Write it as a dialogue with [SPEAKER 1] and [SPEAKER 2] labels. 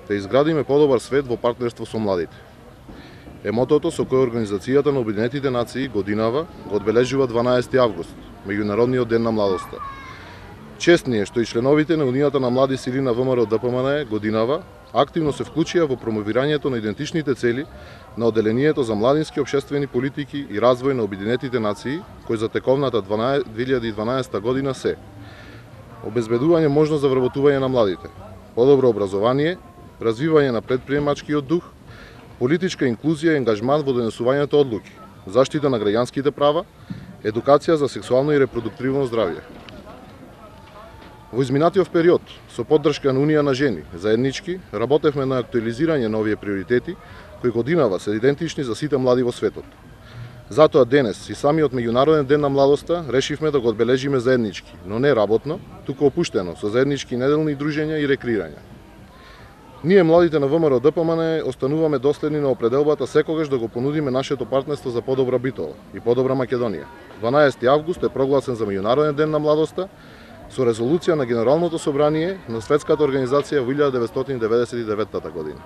[SPEAKER 1] да изградиме подобар свет во партнерство со младите. Е мотото со кој Организацијата на Обединетите нации годинава го одбележува 12 август, Меѓународниот ден на младоста. Чест ни е што и членовите на Унијата на млади сили на ВМРО ДПМН годинава активно се вклучија во промовирањето на идентичните цели на Оделението за младински општествени политики и развој на Обединетите нации, кој за тековната 2012 година се: обезбедување можност за вработување на младите, подобро образование, развивање на предприемачкиот дух, политичка инклузија и ангажман во донесувањето одлуки, заштита на граѓанските права, едукација за сексуално и репродуктивно здравје. Во изминатиот период, со поддршка на Унија на жени, заеднички работевме на актуализирање на овие приоритети, кои годинава се идентични за сите млади во светот. Затоа денес и самиот Меѓународен ден на младоста решивме да го одбележиме заеднички, но не работно, туку опуштено, со заеднички неделни дружења и рекреирања. Ние, младите на ВМРО ДПМН, остануваме доследни на определбата секогаш да го понудиме нашето партнерство за подобра Битола и подобра Македонија. 12 август е прогласен за Меѓународен ден на младоста со резолуција на Генералното собрание на Светската организација во 1999 година.